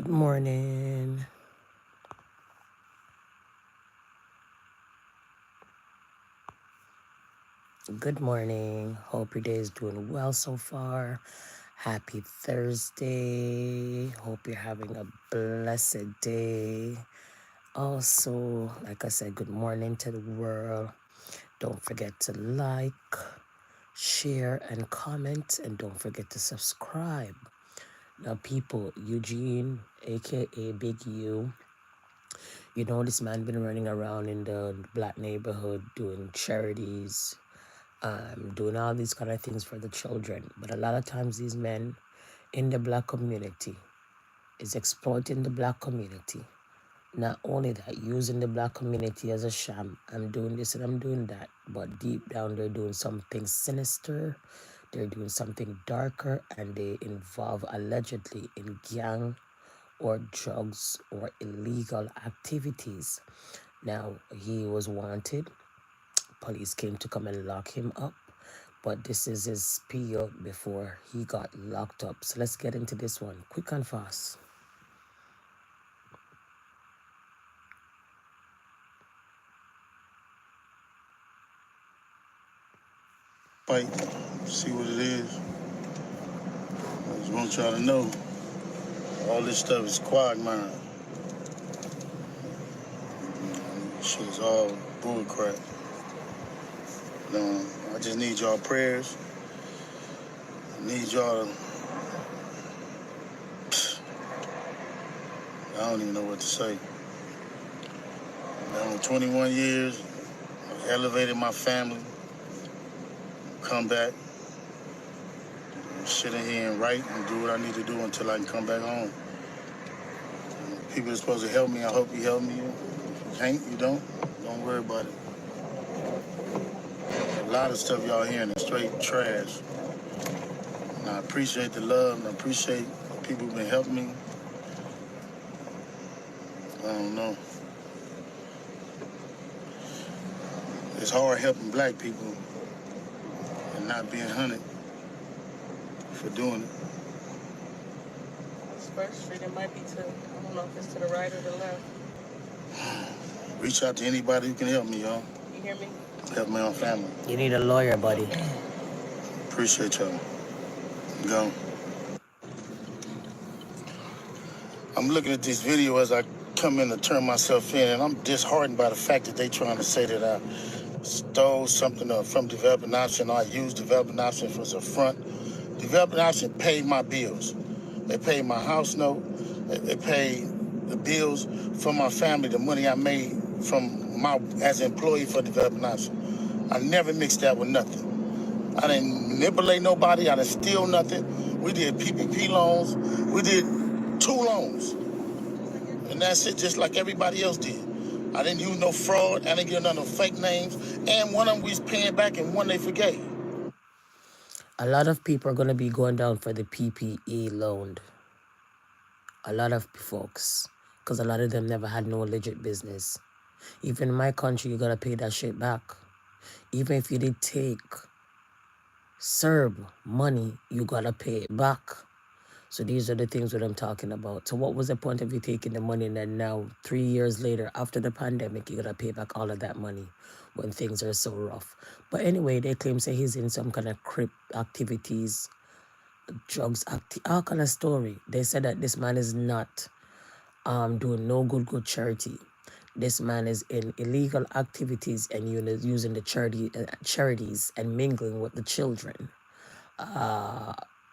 Morning. Good morning. Hope your day is doing well so far. Happy Thursday. Hope you're having a blessed day. Also, like I said, good morning to the world. Don't forget to like, share, and comment. And don't forget to subscribe. Now, people, Eugene, aka Big U, you know this man been running around in the black neighborhood doing charities, doing all these kind of things for the children. But a lot of times these men in the black community is exploiting the black community. Not only that, using the black community as a sham. I'm doing this and I'm doing that. But deep down, they're doing something sinister. They're doing something darker, and they involve allegedly in gang or drugs or illegal activities. Now, he was wanted. Police came to come and lock him up. But this is his spiel before he got locked up. So let's get into this one quick and fast. Fight, see what it is. I just want y'all to know, all this stuff is quagmire. Shit is all bullcrap. I just need y'all prayers. I need y'all to... I don't even know what to say. Now, 21 years, I've elevated my family, come back, sit in here and write and do what I need to do until I can come back home. People are supposed to help me. I hope you help me. If you can't, you don't. Don't worry about it. A lot of stuff y'all hearing is straight trash. And I appreciate the love and I appreciate the people who've been helping me. I don't know. It's hard helping black people and not being hunted for doing it. This First Street, it might be to, I don't know if it's to the right or the left. Reach out to anybody who can help me, y'all. You hear me? Help my own family. You need a lawyer, buddy. Appreciate y'all. Go. I'm looking at this video as I come in to turn myself in, and I'm disheartened by the fact that they trying to say that I stole something from Developing Option, or I used Developing Option as a front. Developing Option paid my bills. They paid my house note. They paid the bills for my family, the money I made from as an employee for Developing Option. I never mixed that with nothing. I didn't manipulate nobody. I didn't steal nothing. We did PPP loans. We did 2 loans. And that's it, just like everybody else did. I didn't use no fraud. I didn't give none of fake names. And one of them we was paying back and one they forgave. A lot of people are going to be going down for the PPE loan. A lot of folks. Because a lot of them never had no legit business. Even in my country, you got to pay that shit back. Even if you did take CERB money, you got to pay it back. So these are the things that I'm talking about. So what was the point of you taking the money and then now 3 years later, after the pandemic, you got to pay back all of that money when things are so rough. But anyway, they claim say he's in some kind of crip activities, drugs, all kind of story. They said that this man is not doing no good charity. This man is in illegal activities and using the charities and mingling with the children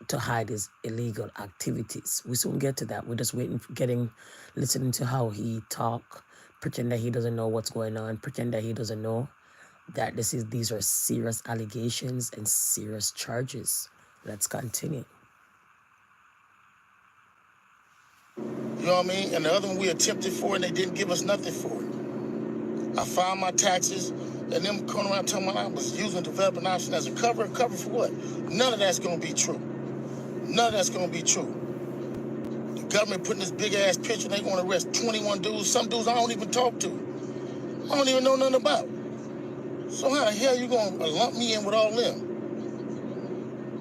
to hide his illegal activities. We soon get to that. We're just listening to how he talk, pretend that he doesn't know what's going on, pretend that he doesn't know that these are serious allegations and serious charges. Let's continue. You know what I mean? And the other one we attempted for and they didn't give us nothing for it. I filed my taxes and them coming around telling me I was using Developing Option as a cover. Cover for what? None of that's going to be true. None of that's going to be true. The government putting this big-ass picture, they going to arrest 21 dudes. Some dudes I don't even talk to. I don't even know nothing about. So how the hell you going to lump me in with all them?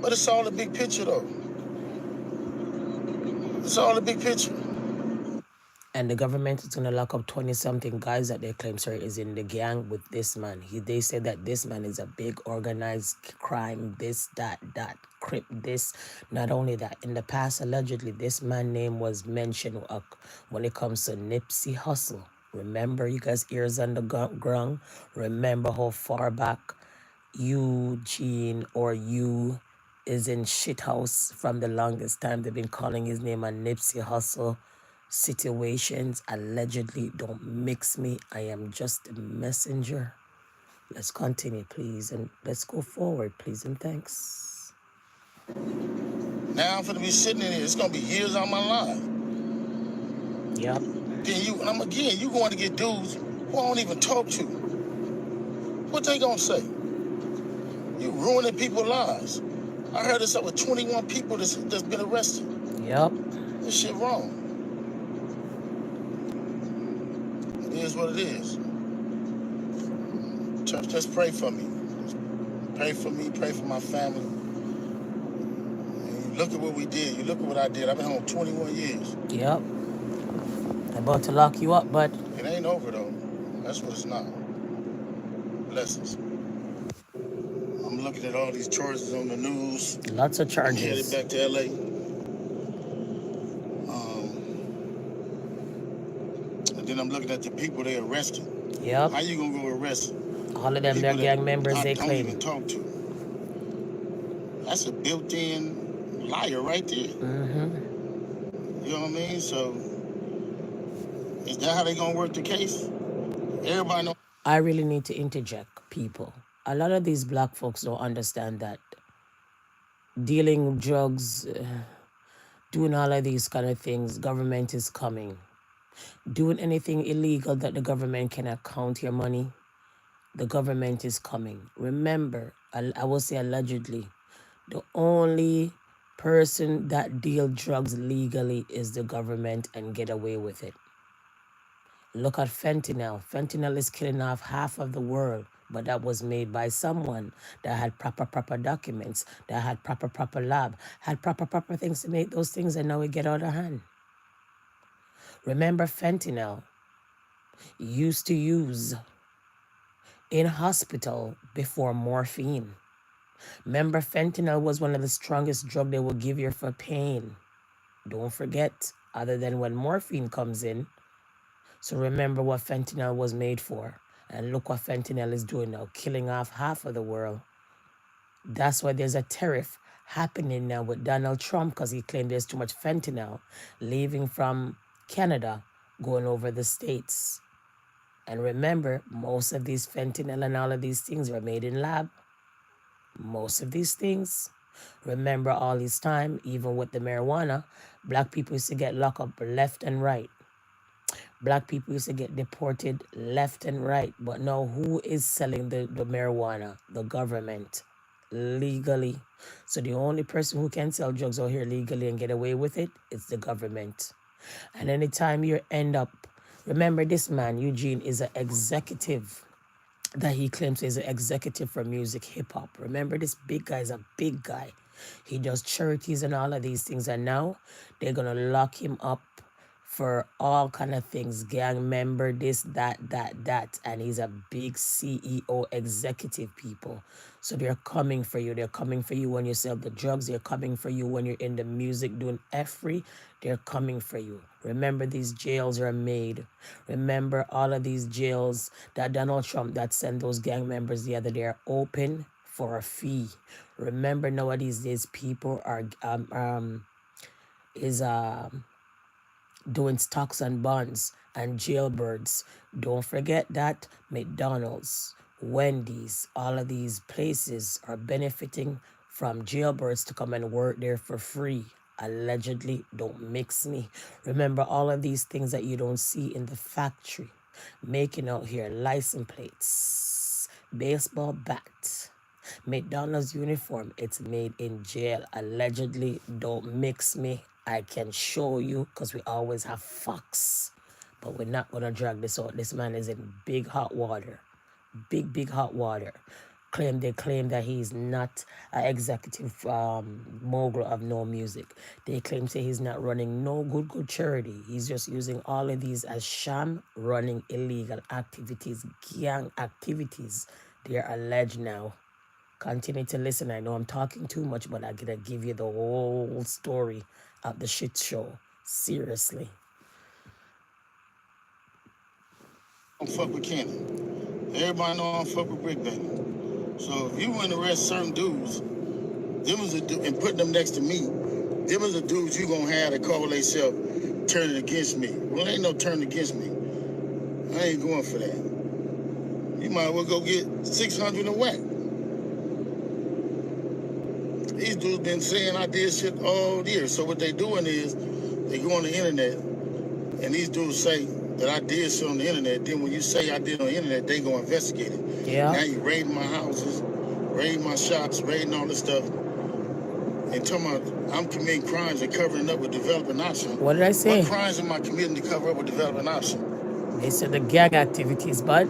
But it's all the big picture, though. It's all the big picture. And the government is going to lock up 20-something guys that they claim, sir, is in the gang with this man. They said that this man is a big organized crime, this, that, crip, this. Not only that, in the past, allegedly, this man's name was mentioned when it comes to Nipsey Hussle. Remember, you guys' ears on the ground. Remember how far back Eugene or you is in shithouse from the longest time. They've been calling his name a Nipsey Hussle situations. Allegedly, don't mix me. I am just a messenger. Let's continue, please, and let's go forward, please, and thanks. Now I'm gonna be sitting in here. It's gonna be years on my life. Yep. Then you going to get dudes who I don't even talk to. What they gonna say? You ruining people's lives. I heard it's over 21 people that's been arrested. Yep. This shit wrong. It is what it is. Church, just pray for me. Pray for me, pray for my family. And you look at what we did. You look at what I did. I've been home 21 years. Yep. I'm about to lock you up, but it ain't over, though. That's what it's not. Blessings. I'm looking at all these charges on the news. Lots of charges. I'm headed back to L.A. And then I'm looking at the people they arrested. Yep. How you gonna go arrest all of them? They're gang members. They claim. I don't even talk to. That's a built-in liar right there. You know what I mean? So is that how they gonna work the case? Everybody know. I really need to interject, people. A lot of these black folks don't understand that dealing drugs, doing all of these kind of things, government is coming. Doing anything illegal that the government cannot count your money, the government is coming. Remember, I will say allegedly, the only person that deal drugs legally is the government and get away with it. Look at fentanyl. Fentanyl is killing off half of the world, but that was made by someone that had proper documents, that had proper lab, had proper things to make those things, and now it get out of hand. Remember, fentanyl used to use in hospital before morphine. Remember, fentanyl was one of the strongest drugs they will give you for pain. Don't forget, other than when morphine comes in. So remember what fentanyl was made for. And look what fentanyl is doing now, killing off half of the world. That's why there's a tariff happening now with Donald Trump, because he claimed there's too much fentanyl leaving from Canada, going over the States. And remember, most of these fentanyl and all of these things were made in lab. Most of these things. Remember all this time, even with the marijuana, black people used to get locked up left and right. Black people used to get deported left and right. But now who is selling the marijuana? The government. Legally. So the only person who can sell drugs out here legally and get away with it is the government. And anytime you end up, remember this man, Eugene, is an executive that he claims is an executive for music, hip hop. Remember this big guy is a big guy. He does charities and all of these things. And now they're going to lock him up for all kind of things. Gang member, this, that. And he's a big CEO, executive people. So they're coming for you. They're coming for you when you sell the drugs. They're coming for you when you're in the music doing every. They're coming for you. Remember, these jails are made. Remember, all of these jails that Donald Trump that sent those gang members the other day are open for a fee. Remember, nowadays these people are doing stocks and bonds and jailbirds. Don't forget that McDonald's, Wendy's, all of these places are benefiting from jailbirds to come and work there for free. Allegedly, don't mix me. Remember all of these things that you don't see in the factory. Making out here, license plates, baseball bat, McDonald's uniform, it's made in jail. Allegedly, don't mix me. I can show you because we always have facts. But we're not going to drag this out. This man is in big hot water. Big hot water. They claim that he's not an executive mogul of no music. They claim say he's not running no good charity. He's just using all of these as sham, running illegal activities, gang activities. They're alleged now. Continue to listen. I know I'm talking too much, but I gotta give you the whole story of the shit show. Seriously. I don't fuck with Cannon. Everybody know I don't fuck with Brick Baby. So if you want to arrest certain dudes, and put them next to me, them is the dudes you gonna have to call themselves turning against me. Well, ain't no turning against me. I ain't going for that. You might as well go get 600 and whack. These dudes been saying I did shit all year. So what they doing is they go on the internet and these dudes say that I did shit on the internet. Then when you say I did on the internet, they go investigate it. Yeah. Now you raiding my houses, raiding my shops, raiding all this stuff. And talking about I'm committing crimes and covering up with developing option. What did I say? What crimes am I committing to cover up with developing option? They said the gang activities, but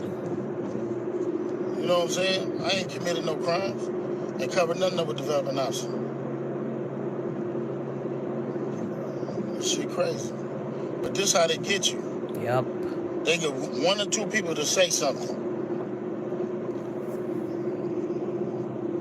You know what I'm saying? I ain't committed no crimes and covered nothing up with developing option. This shit crazy. But this how they get you. yep. They get one or two people to say something.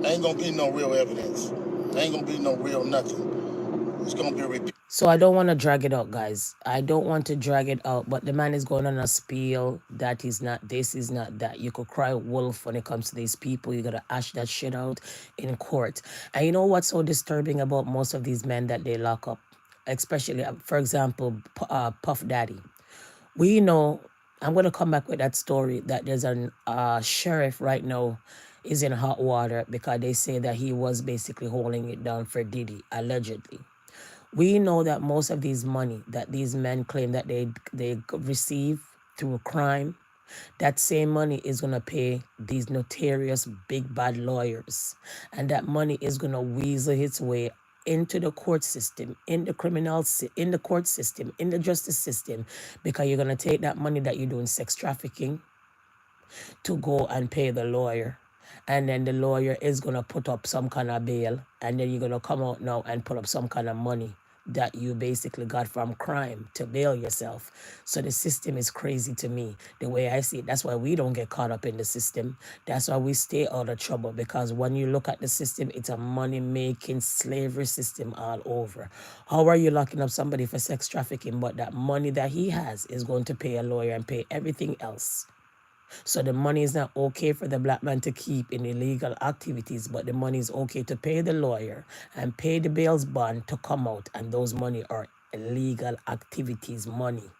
Ain't gonna be no real evidence. Ain't gonna be no real nothing. It's gonna be repeated. So I don't want to drag it out, guys. I don't want to drag it out, but the man is going on a spiel that is not this, is not that. You could cry wolf when it comes to these people. You got to ash that shit out in court. And you know what's so disturbing about most of these men that they lock up? Especially, for example, Puff Daddy. We know, I'm going to come back with that story that there's a sheriff right now is in hot water because they say that he was basically holding it down for Diddy, allegedly. We know that most of these money that these men claim that they receive through crime, that same money is going to pay these notorious big bad lawyers. And that money is going to weasel its way into the court system, in the in the court system, in the justice system, because you're going to take that money that you're doing sex trafficking to go and pay the lawyer. And then the lawyer is going to put up some kind of bail. And then you're going to come out now and put up some kind of money that you basically got from crime to bail yourself. So the system is crazy to me, the way I see it. That's why we don't get caught up in the system. That's why we stay out of trouble, because when you look at the system, it's a money-making slavery system all over. How are you locking up somebody for sex trafficking, but that money that he has is going to pay a lawyer and pay everything else? So the money is not okay for the black man to keep in illegal activities, but the money is okay to pay the lawyer and pay the bail's bond to come out, and those money are illegal activities money.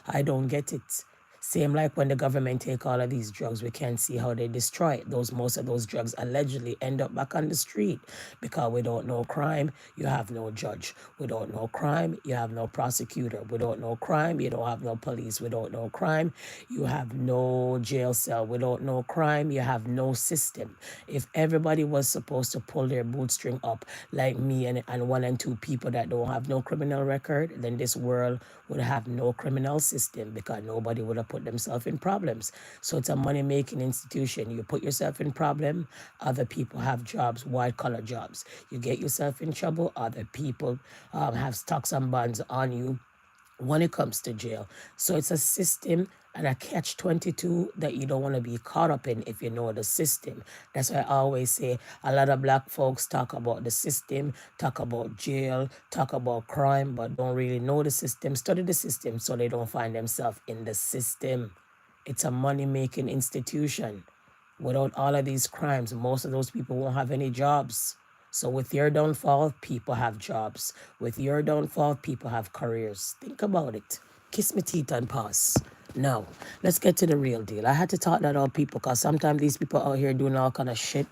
I don't get it. Same like when the government take all of these drugs, we can't see how they destroy it. Most of those drugs allegedly end up back on the street because without no crime, you have no judge. Without no crime, you have no prosecutor. Without no crime, you don't have no police. Without no crime, you have no jail cell. Without no crime, you have no system. If everybody was supposed to pull their bootstring up like me and one and two people that don't have no criminal record, then this world would have no criminal system because nobody would have put themselves in problems. So it's a money-making institution. You put yourself in problem, other people have jobs, white-collar jobs. You get yourself in trouble, other people have stocks and bonds on you when it comes to jail. So it's a system and a catch-22 that you don't want to be caught up in if you know the system. That's why I always say a lot of black folks talk about the system, talk about jail, talk about crime, but don't really know the system, study the system so they don't find themselves in the system. It's a money-making institution. Without all of these crimes, most of those people won't have any jobs. So with your downfall, people have jobs. With your downfall, people have careers. Think about it. Kiss me teeth and pass. Now, let's get to the real deal. I had to talk that out, people, because sometimes these people out here doing all kind of shit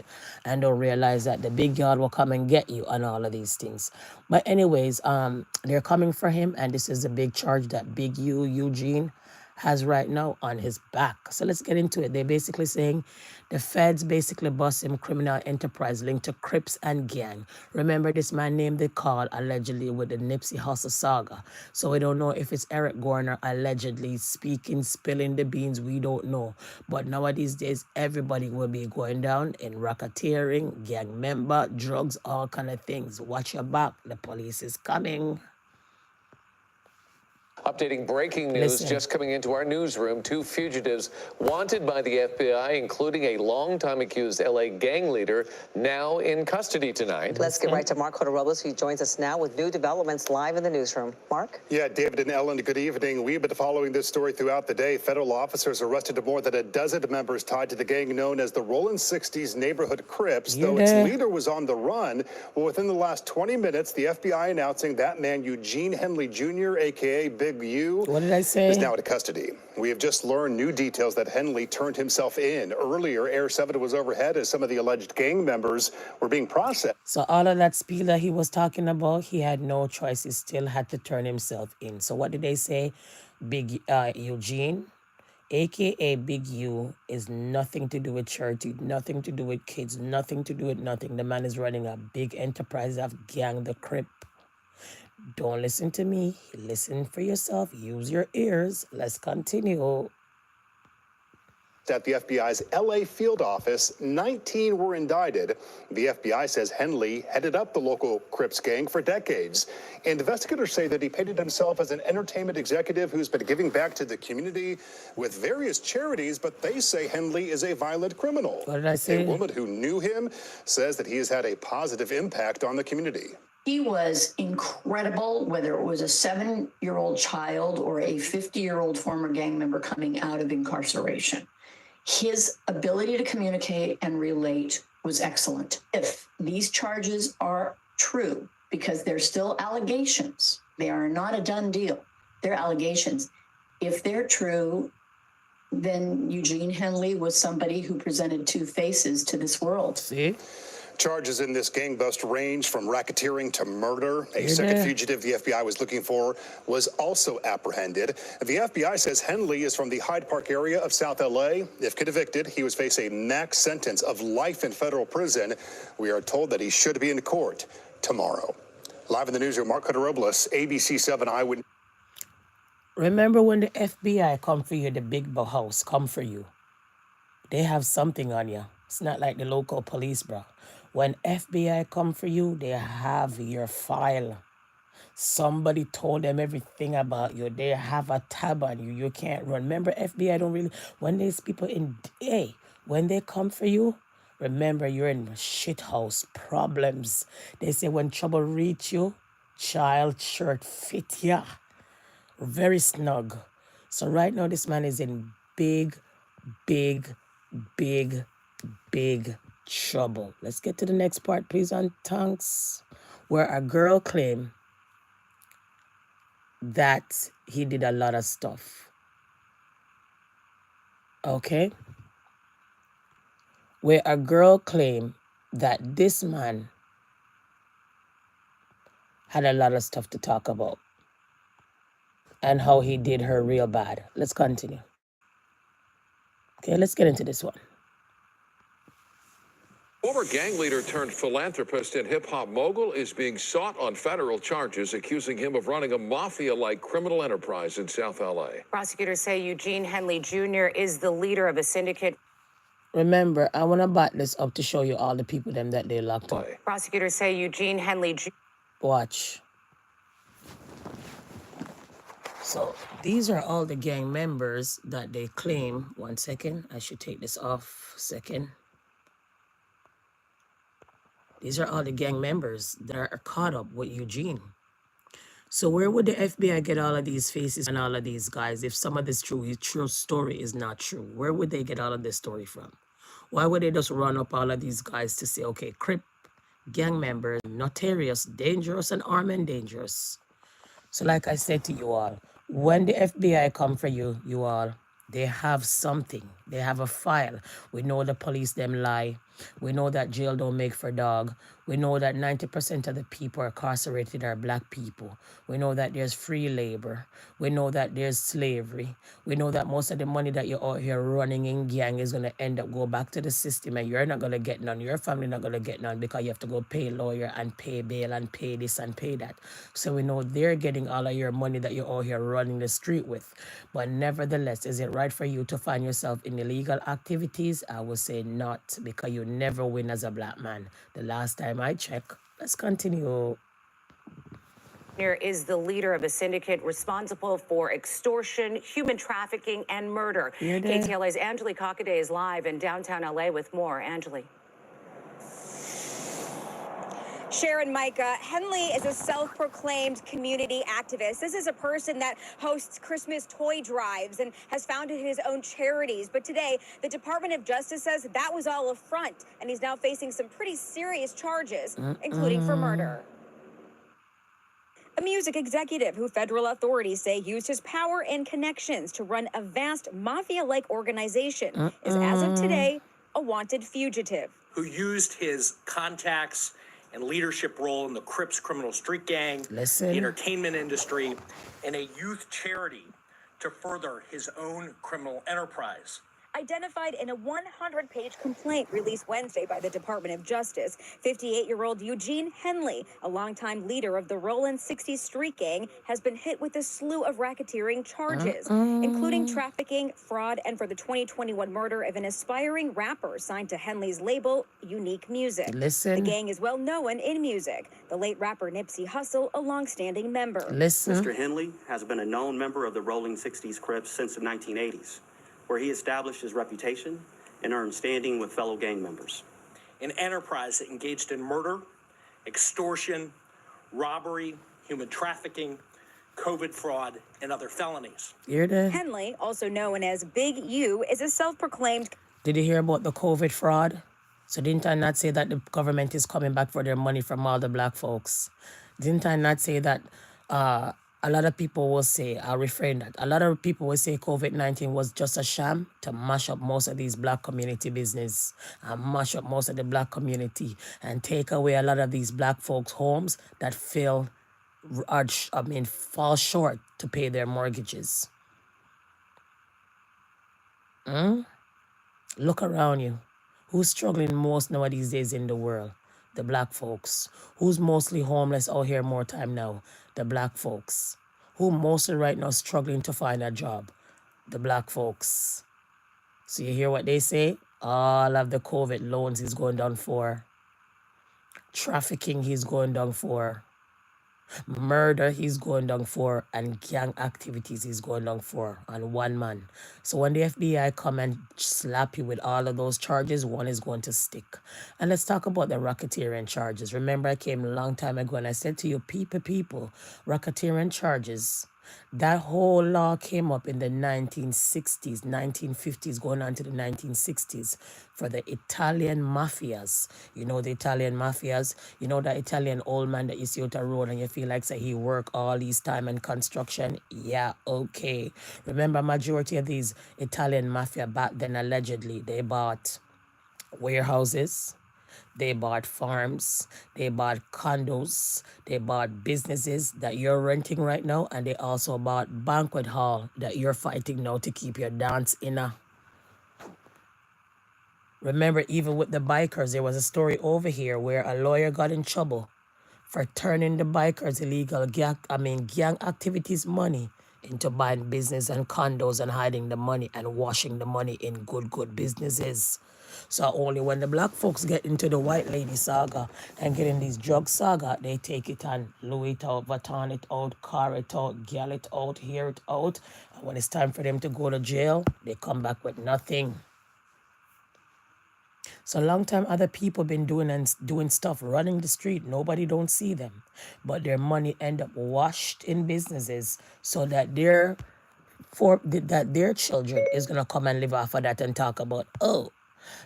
and don't realize that the big yard will come and get you and all of these things. But anyways, they're coming for him, and this is a big charge that Big Eugene has right now on his back. So let's get into it. They're basically saying the feds basically bust him criminal enterprise linked to Crips and gang. Remember this man named they call allegedly with the Nipsey Hussle saga. So we don't know if it's Eric Garner allegedly speaking, spilling the beans. We don't know. But nowadays days, everybody will be going down in racketeering, gang member, drugs, all kind of things. Watch your back. The police is coming. Updating breaking news just coming into our newsroom. 2 fugitives wanted by the FBI, including a longtime accused LA gang leader, now in custody tonight. Let's get right to Mark Robles, who joins us now with new developments live in the newsroom. Mark? Yeah, David and Ellen, good evening. We've been following this story throughout the day. Federal officers arrested more than a dozen members tied to the gang known as the Rollin' 60s Neighborhood Crips, though its leader was on the run. Well, within the last 20 minutes, the FBI announcing that man, Eugene Henley Jr., a.k.a. Big U, what did I say? Is now in custody. We have just learned new details that Henley turned himself in. Earlier, Air 7 was overhead as some of the alleged gang members were being processed. So all of that spiel that he was talking about, he had no choice. He still had to turn himself in. So what did they say? Big Eugene, a.k.a. Big U, is nothing to do with charity, nothing to do with kids, nothing to do with nothing. The man is running a big enterprise of gang, the Crip. Don't listen to me. Listen for yourself. Use your ears. Let's continue. At the FBI's LA field office, 19 were indicted. The FBI says Henley headed up the local Crips gang for decades. And investigators say that he painted himself as an entertainment executive who's been giving back to the community with various charities, but they say Henley is a violent criminal. What did I say? A woman who knew him says that he has had a positive impact on the community. He was incredible, whether it was a 7-year-old child or a 50-year-old former gang member coming out of incarceration. His ability to communicate and relate was excellent. If these charges are true, because they're still allegations, they are not a done deal, they're allegations. If they're true, then Eugene Henley was somebody who presented two faces to this world. See? Charges in this gang bust range from racketeering to murder. A second fugitive the FBI was looking for was also apprehended. The FBI says Henley is from the Hyde Park area of South LA. If convicted, he would face a max sentence of life in federal prison. We are told that he should be in court tomorrow. Live in the newsroom, Mark Robles, ABC 7 Eyewitness. Remember when the FBI come for you, the big house come for you. They have something on you. It's not like the local police, bro. When FBI come for you, they have your file. Somebody told them everything about you. They have a tab on you. You can't run. Remember, FBI don't really... When there's people in... Hey, when they come for you, remember, you're in shit house problems. They say when trouble reach you, child shirt fit ya. Very snug. So right now, this man is in big trouble. Let's get to the next part, please, on Tonks, where a girl claimed that he did a lot of stuff. Okay? Where a girl claimed that this man had a lot of stuff to talk about and how he did her real bad. Let's continue. Okay, let's get into this one. Former gang leader turned philanthropist and hip-hop mogul is being sought on federal charges accusing him of running a mafia-like criminal enterprise in South L.A. Prosecutors say Eugene Henley Jr. is the leader of a syndicate. Remember, I want to back this up to show you all the people them that they locked up. Prosecutors say Eugene Henley Jr. Watch. So these are all the gang members that they claim. 1 second. I should take this off. Second. These are all the gang members that are caught up with Eugene. So where would the FBI get all of these faces and all of these guys if some of this true story is not true? Where would they get all of this story from? Why would they just run up all of these guys to say, okay, Crip, gang members, notorious, dangerous, and armed and dangerous? So like I said to you all, when the FBI come for you, you all, they have something. They have a file. We know the police them lie. We know that jail don't make for dog. We know that 90% of the people incarcerated are black people. We know that there's free labor. We know that there's slavery. We know that most of the money that you're out here running in gang is going to end up go back to the system, and you're not going to get none. Your family not going to get none because you have to go pay lawyer and pay bail and pay this and pay that. So we know they're getting all of your money that you're out here running the street with. But nevertheless, is it right for you to find yourself in illegal activities? I would say not, because you never win as a black man. The last time I checked. Let's continue. Is the leader of a syndicate responsible for extortion, human trafficking, and murder. KTLA's Angelique Hockaday is live in downtown LA with more. Angelique. Sharon, Micah, Henley is a self-proclaimed community activist. This is a person that hosts Christmas toy drives and has founded his own charities. But today, the Department of Justice says that was all a front, and he's now facing some pretty serious charges, including for murder. A music executive who federal authorities say used his power and connections to run a vast mafia-like organization is, as of today, a wanted fugitive. Who used his contacts and leadership role in the Crips criminal street gang, the entertainment industry, and a youth charity to further his own criminal enterprise. Identified in a 100-page complaint released Wednesday by the Department of Justice, 58-year-old Eugene Henley, a longtime leader of the Rollin 60 street gang, has been hit with a slew of racketeering charges, including trafficking, fraud, and for the 2021 murder of an aspiring rapper signed to Henley's label, Unique Music. The gang is well known in music. The late rapper Nipsey Hussle, a long-standing member. Mr. Henley has been a known member of the Rolling 60s Crips since the 1980s. Where he established his reputation and earned standing with fellow gang members. An enterprise that engaged in murder, extortion, robbery, human trafficking, COVID fraud, and other felonies. Henley, also known as Big U, is a self-proclaimed... Did you hear about the COVID fraud? So didn't I not say that the government is coming back for their money from all the black folks? Didn't I not say that... a lot of people will say, I'll refrain that, a lot of people will say COVID-19 was just a sham to mash up most of these black community business and mash up most of the black community and take away a lot of these black folks' homes that fall short to pay their mortgages. Look around you. Who's struggling most nowadays days in the world? The black folks. Who's mostly homeless out here more time now? The black folks. Who mostly right now struggling to find a job? The black folks. So you hear what they say? All of the COVID loans he's going down for. Trafficking he's going down for. Murder he's going down for, and gang activities he's going down for on one man. So when the FBI come and slap you with all of those charges, one is going to stick. And let's talk about the racketeering charges. Remember, I came a long time ago and I said to you, people, racketeering charges, that whole law came up in the 1960s, 1950s, going on to the 1960s for the Italian mafias. You know the Italian mafias? You know that Italian old man that you see out the road and you feel like say he work all these time in construction? Yeah, okay. Remember, majority of these Italian mafia back then, allegedly, they bought warehouses, they bought farms, they bought condos, they bought businesses that you're renting right now, and they also bought banquet hall that you're fighting now to keep your dance in a. Remember, even with the bikers, there was a story over here where a lawyer got in trouble for turning the bikers' illegal gang activities money into buying business and condos and hiding the money and washing the money in good businesses. So only when the black folks get into the white lady saga and get in these drug saga, they take it and Louis it out, Vuitton it out, car it out, gal it out, hear it out. And when it's time for them to go to jail, they come back with nothing. So long time other people been doing stuff, running the street. Nobody don't see them. But their money end up washed in businesses so that their children is going to come and live off of that and talk about, oh,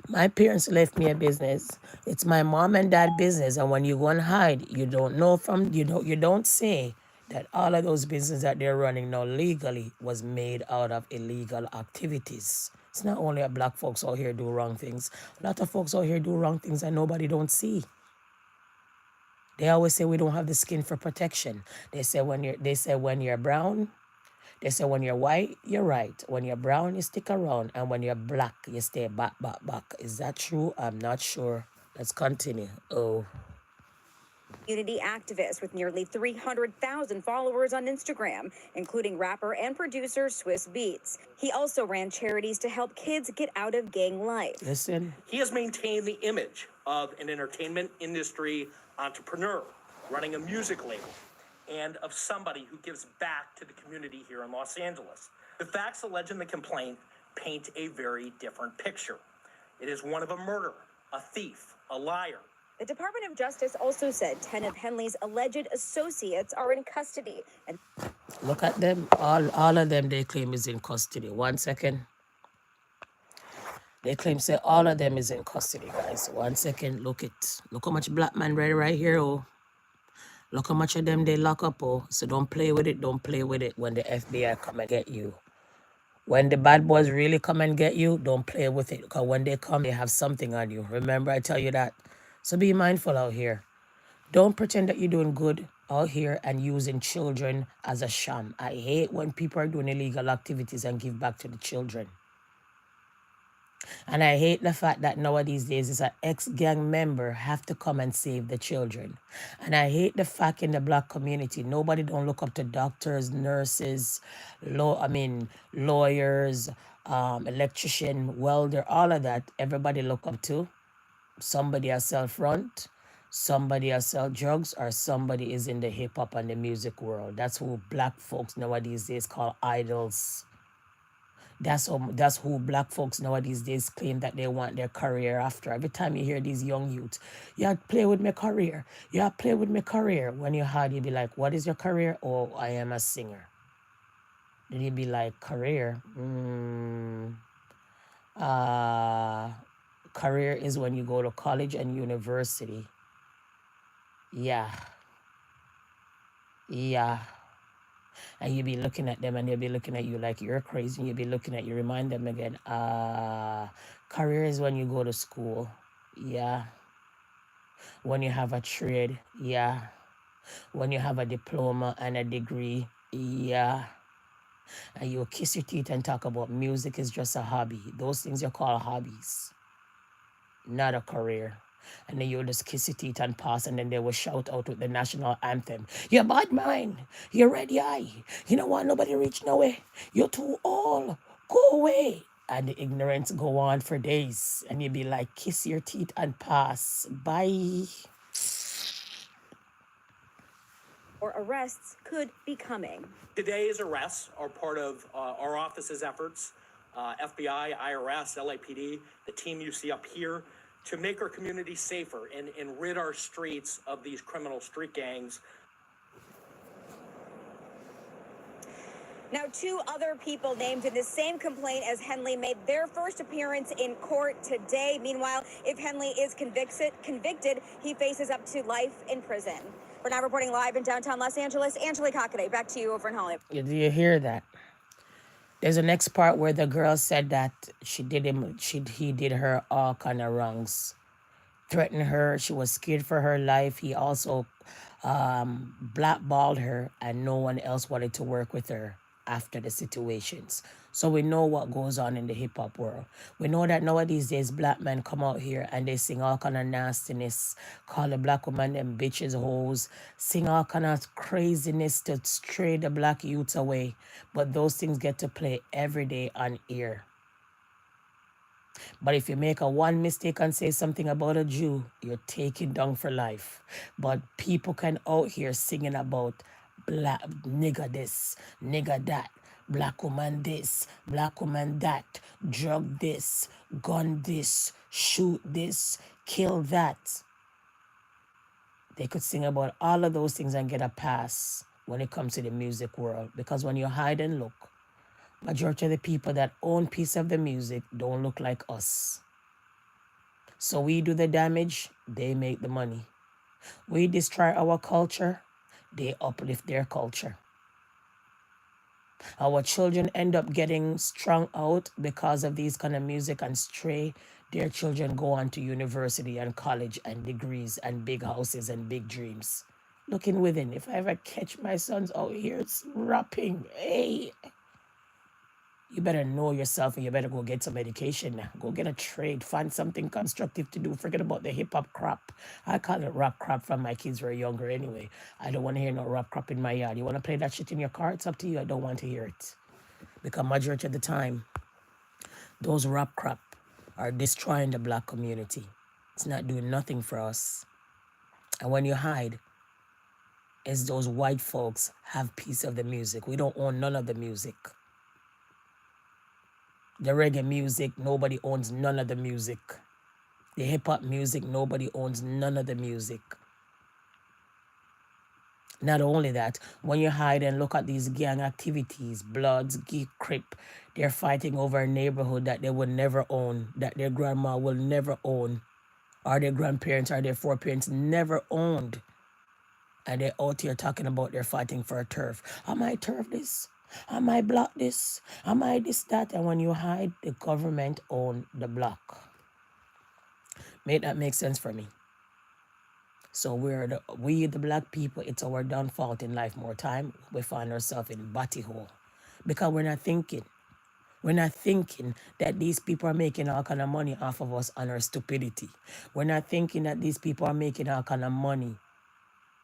my parents left me a business. It's my mom and dad business. And when you go and hide, you don't know you don't say that all of those businesses that they're running now legally was made out of illegal activities. It's not only a black folks out here do wrong things. A lot of folks out here do wrong things and nobody don't see. They always say we don't have the skin for protection. They say when you're brown, they say when you're white, you're right. When you're brown, you stick around. And when you're black, you stay back. Is that true? I'm not sure. Let's continue. Oh. Community activist with nearly 300,000 followers on Instagram, including rapper and producer Swiss Beats. He also ran charities to help kids get out of gang life. Listen. He has maintained the image of an entertainment industry entrepreneur, running a music label, and of somebody who gives back to the community here in Los Angeles. The facts alleged in the complaint paint a very different picture. It is one of a murderer, a thief, a liar. The Department of Justice also said 10 of Henley's alleged associates are in custody. And look at them. All of them they claim is in custody. 1 second. They claim say all of them is in custody, guys. 1 second. Look how much black man right here, oh. Look how much of them they lock up, oh. So don't play with it. Don't play with it when the FBI come and get you. When the bad boys really come and get you, don't play with it. Because when they come, they have something on you. Remember, I tell you that. So be mindful out here. Don't pretend that you're doing good out here and using children as a sham. I hate when people are doing illegal activities and give back to the children. And I hate the fact that nowadays is an ex-gang member have to come and save the children. And I hate the fact in the black community, nobody don't look up to doctors, nurses, lawyers, electrician, welder, all of that. Everybody look up to somebody else sell front, somebody else sell drugs, or somebody is in the hip-hop and the music world. That's who black folks nowadays days call idols. That's who black folks nowadays days claim that they want their career after. Every time you hear these young youths, yeah, play with my career. Yeah, play with my career. When you hard, you be like, what is your career? Oh, I am a singer. Then you be like, career? Career is when you go to college and university. Yeah. And you be looking at them and they'll be looking at you like you're crazy. And you'll be looking at you, remind them again, career is when you go to school. Yeah. When you have a trade. Yeah. When you have a diploma and a degree. Yeah. And you'll kiss your teeth and talk about music is just a hobby. Those things you call hobbies, not a career. And then you'll just kiss your teeth and pass, and then they will shout out with the national anthem. You're bad mind. You're red eye. You don't want nobody reach nowhere. You're too old. Go away. And the ignorance go on for days. And you'll be like, kiss your teeth and pass. Bye. or arrests could be coming. Today's arrests are part of our office's efforts, FBI, IRS, LAPD, the team you see up here, to make our community safer and rid our streets of these criminal street gangs. Now, two other people named in the same complaint as Henley made their first appearance in court today. Meanwhile, if Henley is convicted, he faces up to life in prison. We're now reporting live in downtown Los Angeles. Angelique Hockaday, back to you over in Hollywood. Do you hear that? There's a next part where the girl said that he did her all kind of wrongs. Threatened her. She was scared for her life. He also blackballed her, and no one else wanted to work with her after the situations. So we know what goes on in the hip-hop world. We know that nowadays days black men come out here and they sing all kind of nastiness, call the black woman them bitches, hoes, sing all kind of craziness to stray the black youths away. But those things get to play every day on air. But if you make a one mistake and say something about a Jew, you're taken down for life. But people can out here singing about black nigger this, nigger that, black woman this, black woman that, drug this, gun this, shoot this, kill that. They could sing about all of those things and get a pass when it comes to the music world. Because when you hide and look, majority of the people that own piece of the music don't look like us. So we do the damage, they make the money. We destroy our culture, they uplift their culture. Our children end up getting strung out because of these kind of music and stray. Their children go on to university and college and degrees and big houses and big dreams. Looking within, if I ever catch my sons out here rapping, hey, you better know yourself and you better go get some education now. Go get a trade. Find something constructive to do. Forget about the hip hop crap. I call it rap crap from my kids were younger anyway. I don't want to hear no rap crap in my yard. You want to play that shit in your car? It's up to you. I don't want to hear it. Because majority of the time, those rap crap are destroying the black community. It's not doing nothing for us. And when you hide, it's those white folks have piece of the music. We don't own none of the music. The reggae music, nobody owns none of the music. The hip-hop music, nobody owns none of the music. Not only that, when you hide and look at these gang activities, Bloods, Geek, Crip, they're fighting over a neighborhood that they will never own, that their grandma will never own, or their grandparents or their foreparents never owned. And they're out here talking about they're fighting for a turf. Am I turf this? Am I block this? Am I this, that? And when you hide, the government own the block. Make that make sense for me? So we the black people, it's our downfall in life more time. We find ourselves in body hole. Because we're not thinking. We're not thinking that these people are making all kind of money off of us and our stupidity. We're not thinking that these people are making all kind of money,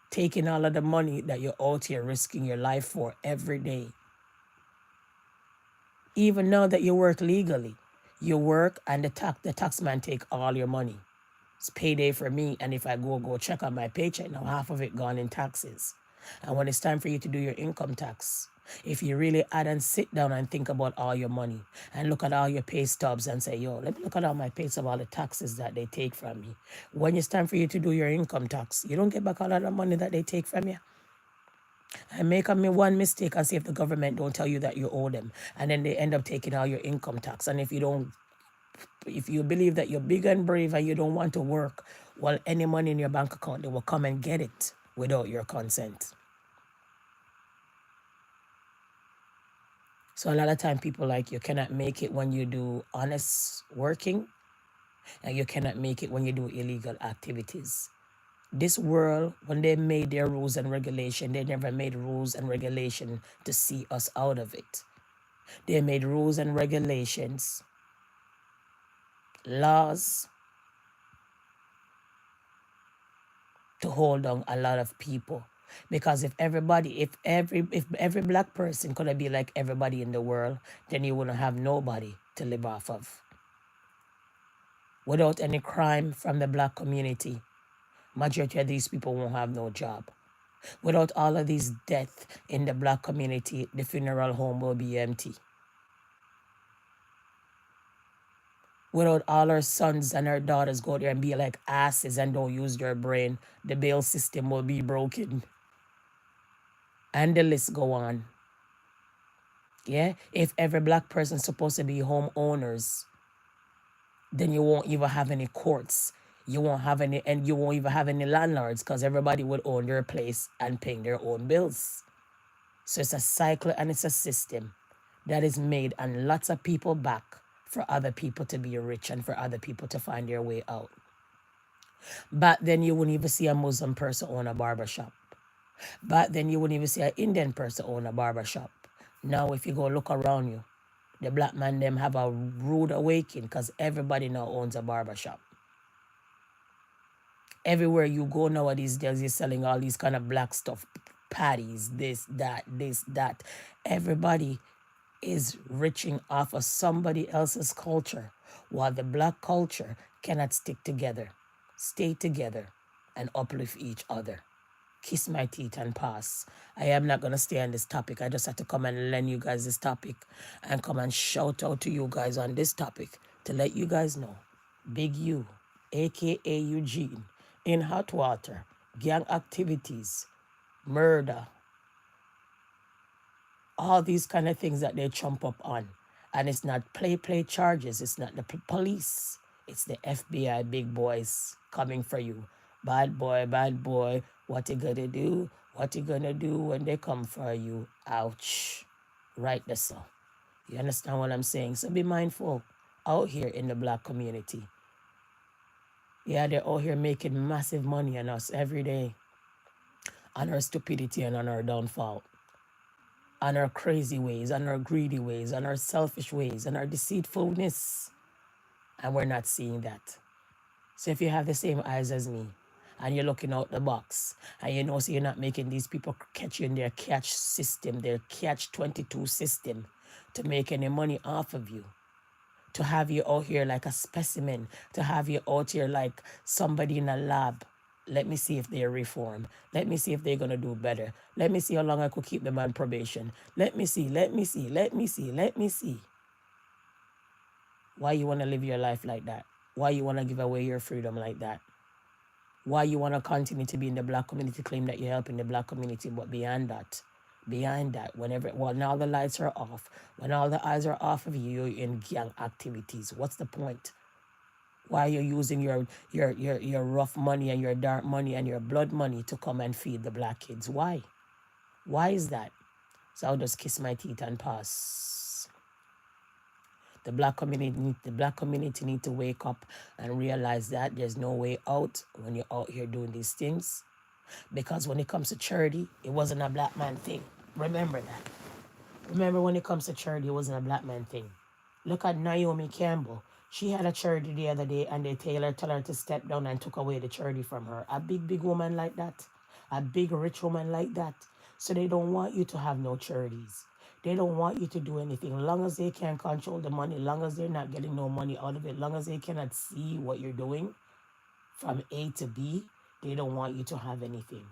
taking all of the money that you're out here risking your life for every day. Even now that you work legally, you work and the tax man take all your money. It's payday for me, and if I go check on my paycheck, now half of it gone in taxes. And when it's time for you to do your income tax, if you really add and sit down and think about all your money and look at all your pay stubs and say, yo, let me look at all my pay stubs, all the taxes that they take from me. When it's time for you to do your income tax, you don't get back all of the money that they take from you. And make one mistake and see if the government don't tell you that you owe them. And then they end up taking all your income tax. And if you believe that you're big and brave and you don't want to work, well, any money in your bank account, they will come and get it without your consent. So a lot of time people like you cannot make it when you do honest working, and you cannot make it when you do illegal activities. This world, when they made their rules and regulation, they never made rules and regulation to see us out of it. They made rules and regulations, laws, to hold on a lot of people. Because if every black person could be like everybody in the world, then you wouldn't have nobody to live off of. Without any crime from the black community, majority of these people won't have no job. Without all of these deaths in the black community, the funeral home will be empty. Without all our sons and our daughters go there and be like asses and don't use their brain, the bail system will be broken. And the list go on. Yeah? If every black person is supposed to be homeowners, then you won't even have any courts. You won't have any, and you won't even have any landlords because everybody would own their place and paying their own bills. So it's a cycle and it's a system that is made on lots of people back for other people to be rich and for other people to find their way out. Back then, you wouldn't even see a Muslim person own a barbershop. Back then, you wouldn't even see an Indian person own a barbershop. Now, if you go look around you, the black man, them have a rude awakening because everybody now owns a barbershop. Everywhere you go nowadays, you're selling all these kind of black stuff, patties, this, that. Everybody is reaching off of somebody else's culture, while the black culture cannot stick together, stay together, and uplift each other. Kiss my teeth and pass. I am not going to stay on this topic. I just had to come and lend you guys this topic and come and shout out to you guys on this topic to let you guys know. Big U, a.k.a. Eugene, in hot water, gang activities, murder, all these kind of things that they chump up on. And it's not play charges. It's not the police. It's the FBI big boys coming for you. Bad boy, what you gonna do? What you gonna do when they come for you? Ouch. Right there, so. You understand what I'm saying? So be mindful out here in the black community. Yeah, they're out here making massive money on us every day, on our stupidity and on our downfall, on our crazy ways, on our greedy ways, on our selfish ways, on our deceitfulness. And we're not seeing that. So if you have the same eyes as me, and you're looking out the box, and you know, so you're not making these people catch you in their catch system, their catch 22 system, to make any money off of you, to have you out here like a specimen, to have you out here like somebody in a lab. Let me see if they reform. Let me see if they're going to do better. Let me see how long I could keep them on probation. Let me see. Why you want to live your life like that? Why you want to give away your freedom like that? Why you want to continue to be in the black community, claim that you're helping the black community, but behind that, when all the lights are off, when all the eyes are off of you, you're in gang activities. What's the point? Why you're using your rough money and your dark money and your blood money to come and feed the black kids? Why? Why is that? So I'll just kiss my teeth and pass. The black community need to wake up and realize that there's no way out when you're out here doing these things. Because when it comes to charity, it wasn't a black man thing. Remember that. Remember, when it comes to charity, it wasn't a black man thing. Look at Naomi Campbell. She had a charity the other day, and they tell her to step down and took away the charity from her. A big woman like that. A big rich woman like that. So they don't want you to have no charities. They don't want you to do anything. Long as they can't control the money, long as they're not getting no money out of it, long as they cannot see what you're doing from A to B, they don't want you to have anything.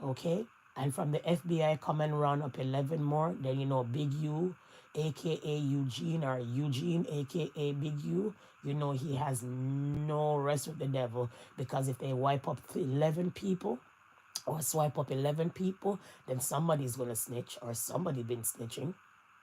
Okay? And from the FBI come and run up 11 more, then you know Big U, aka Eugene, or Eugene, aka Big U, you know he has no rest with the devil, because if they wipe up 11 people or swipe up 11 people, then somebody's gonna snitch, or somebody been snitching.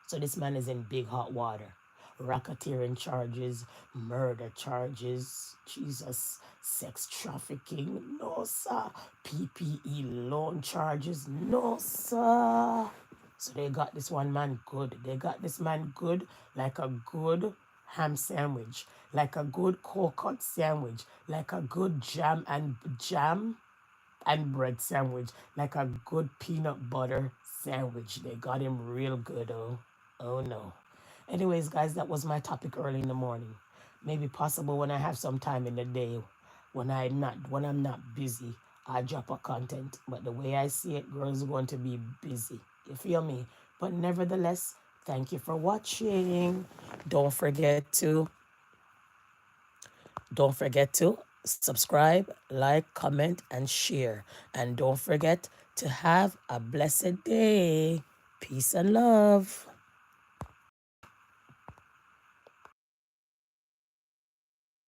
So this man is in big hot water. Racketeering charges, murder charges, Jesus, sex trafficking, no sir. PPE loan charges, no sir. So they got this one man good. They got this man good, like a good ham sandwich, like a good cold-cut sandwich, like a good jam and bread sandwich, like a good peanut butter sandwich. They got him real good, oh no. Anyways, guys, that was my topic early in the morning. Maybe possible when I have some time in the day, when I'm not busy, I drop a content. But the way I see it, girls are going to be busy. You feel me? But nevertheless, thank you for watching. Don't forget to subscribe, like, comment, and share. And don't forget to have a blessed day. Peace and love.